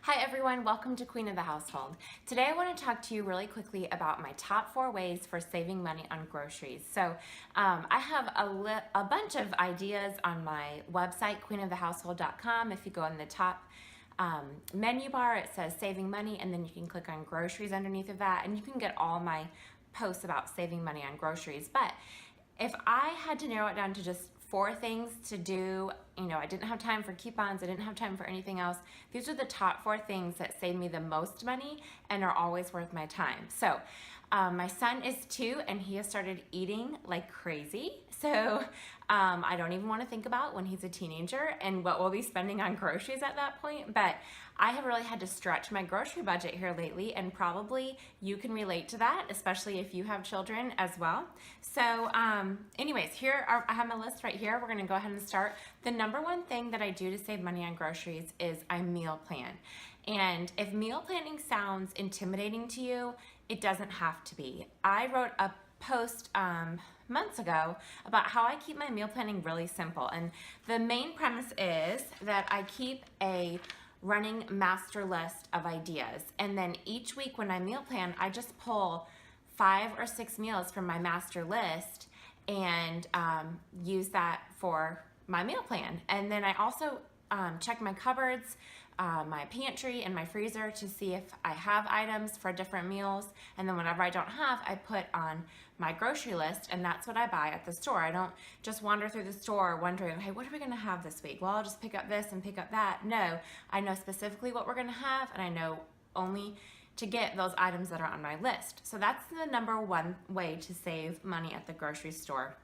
Hi everyone, welcome to Queen of the Household. Today I want to talk to you really quickly about my top 4 ways for saving money on groceries. I have a bunch of ideas on my website, queenofthehousehold.com. If you go in the top menu bar, it says saving money, and then you can click on groceries underneath of that, and you can get all my posts about saving money on groceries. But if I had to narrow it down to just 4 things to do, I didn't have time for coupons, I didn't have time for anything else. These are the top 4 things that save me the most money and are always worth my time. My son is 2 and he has started eating like crazy. I don't even want to think about when he's a teenager and what we'll be spending on groceries at that point. But I have really had to stretch my grocery budget here lately, and probably you can relate to that, especially if you have children as well. Anyways, I have my list right here. We're going to go ahead and start. The number one thing that I do to save money on groceries is I meal plan. And if meal planning sounds intimidating to you, it doesn't have to be. I wrote a post months ago about how I keep my meal planning really simple. And the main premise is that I keep a running master list of ideas. And then each week when I meal plan, I just pull 5 or 6 meals from my master list and use that for my meal plan. And then I also check my cupboards, my pantry and my freezer to see if I have items for different meals. And then whenever I don't have, I put on my grocery list, and that's what I buy at the store. I don't just wander through the store wondering, hey, what are we gonna have this week? Well, I'll just pick up this and pick up that. No, I know specifically what we're gonna have, and I know only to get those items that are on my list. So that's the number one way to save money at the grocery store.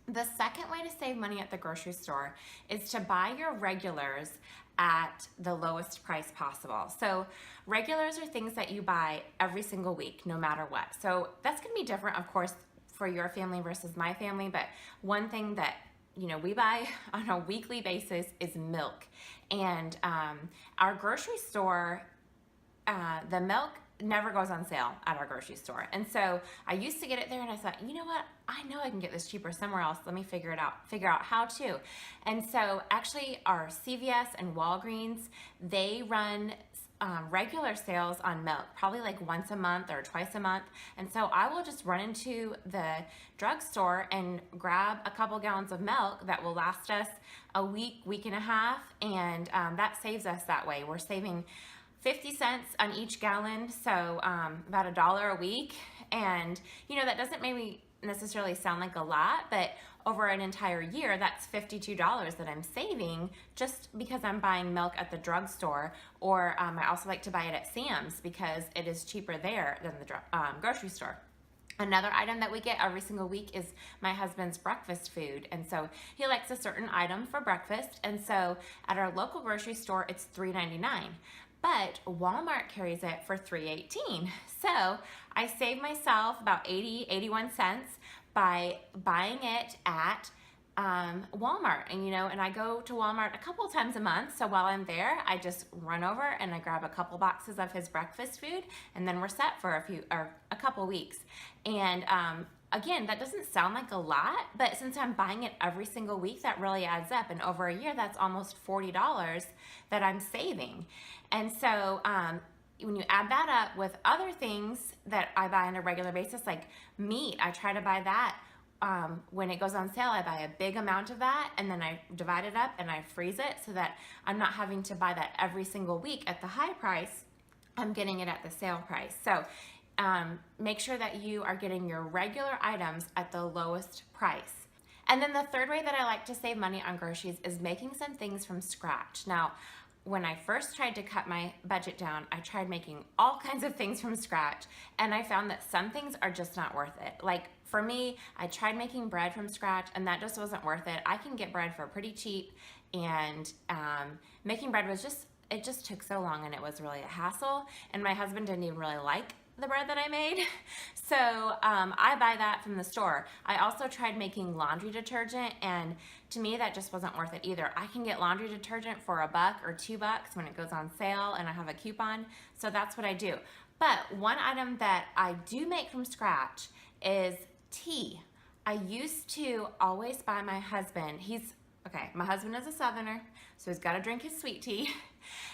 The second way to save money at the grocery store is to buy your regulars at the lowest price possible. So regulars are things that you buy every single week, no matter what. So that's gonna be different, of course, for your family versus my family, but one thing that we buy on a weekly basis is milk. And our grocery store, the milk never goes on sale at our grocery store. And so I used to get it there, and I thought, you know what? I know I can get this cheaper somewhere else. Let me figure out how to. And so actually our CVS and Walgreens, they run regular sales on milk, probably like once a month or twice a month. And so I will just run into the drugstore and grab a couple gallons of milk that will last us a week, week and a half. And that saves us that way. We're saving 50 cents on each gallon, so about $1 a week. And that doesn't maybe necessarily sound like a lot, but over an entire year, that's $52 that I'm saving just because I'm buying milk at the drugstore. Or I also like to buy it at Sam's because it is cheaper there than the grocery store. Another item that we get every single week is my husband's breakfast food. And so he likes a certain item for breakfast. And so at our local grocery store, it's $3.99. But Walmart carries it for $3.18. So I save myself about 81 cents by buying it at Walmart. And I go to Walmart a couple times a month. So while I'm there, I just run over and I grab a couple boxes of his breakfast food, and then we're set for a couple weeks. And again, that doesn't sound like a lot, but since I'm buying it every single week, that really adds up. And over a year, that's almost $40 that I'm saving. And so when you add that up with other things that I buy on a regular basis, like meat, I try to buy that. When it goes on sale, I buy a big amount of that, and then I divide it up and I freeze it so that I'm not having to buy that every single week at the high price. I'm getting it at the sale price. So make sure that you are getting your regular items at the lowest price. And then the third way that I like to save money on groceries is making some things from scratch. Now, when I first tried to cut my budget down, I tried making all kinds of things from scratch, and I found that some things are just not worth it. Like for me, I tried making bread from scratch, and that just wasn't worth it. I can get bread for pretty cheap, and making bread was it just took so long, and it was really a hassle, and my husband didn't even really like the bread that I made. So I buy that from the store. I also tried making laundry detergent, and to me that just wasn't worth it either. I can get laundry detergent for $1 or $2 when it goes on sale and I have a coupon, so that's what I do. But one item that I do make from scratch is tea. I used to always buy my husband, he's Okay, my husband is a Southerner, so he's got to drink his sweet tea.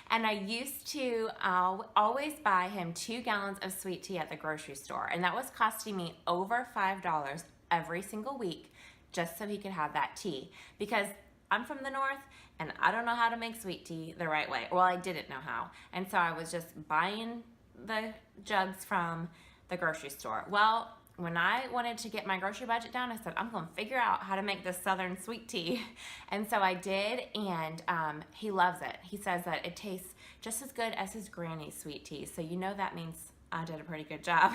And I used to always buy him 2 gallons of sweet tea at the grocery store. And that was costing me over $5 every single week just so he could have that tea. Because I'm from the North and I don't know how to make sweet tea the right way. Well, I didn't know how. And so I was just buying the jugs from the grocery store. Well, when I wanted to get my grocery budget down, I said, I'm gonna figure out how to make this Southern sweet tea. And so I did, and he loves it. He says that it tastes just as good as his granny's sweet tea. So you know that means I did a pretty good job.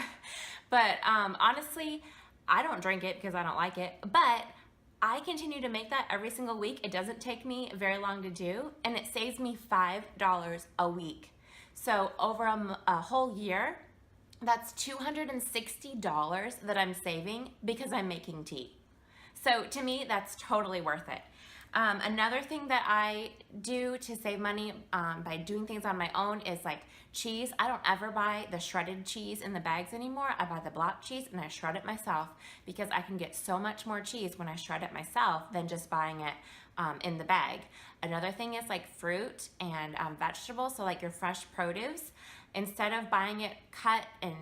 But honestly, I don't drink it because I don't like it, but I continue to make that every single week. It doesn't take me very long to do, and it saves me $5 a week. So over a whole year, that's $260 that I'm saving because I'm making tea. So to me, that's totally worth it. Another thing that I do to save money by doing things on my own is like cheese. I don't ever buy the shredded cheese in the bags anymore. I buy the block cheese and I shred it myself because I can get so much more cheese when I shred it myself than just buying it in the bag. Another thing is like fruit and vegetables, so like your fresh produce. Instead of buying it cut and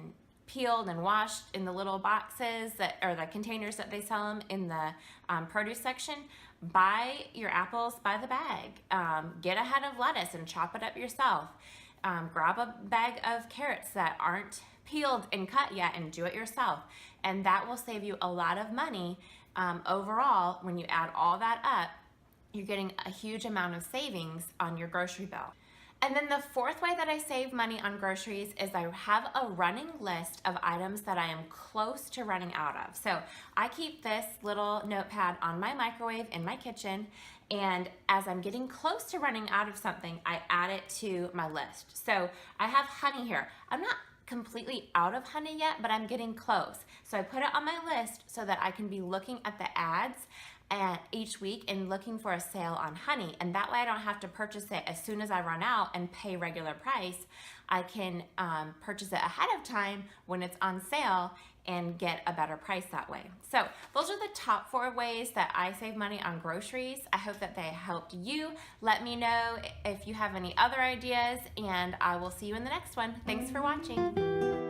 peeled and washed in the little boxes that, or the containers that they sell them in the produce section, buy your apples by the bag. Get a head of lettuce and chop it up yourself. Grab a bag of carrots that aren't peeled and cut yet and do it yourself. And that will save you a lot of money overall. When you add all that up, you're getting a huge amount of savings on your grocery bill. And then the fourth way that I save money on groceries is I have a running list of items that I am close to running out of. So I keep this little notepad on my microwave in my kitchen, and as I'm getting close to running out of something, I add it to my list. So I have honey here. I'm not completely out of honey yet, but I'm getting close. So I put it on my list so that I can be looking at the ads each week and looking for a sale on honey, and that way I don't have to purchase it as soon as I run out and pay regular price. I can purchase it ahead of time when it's on sale and get a better price that way. So those are the top 4 ways that I save money on groceries. I hope that they helped you. Let me know if you have any other ideas, and I will see you in the next one. Thanks for watching.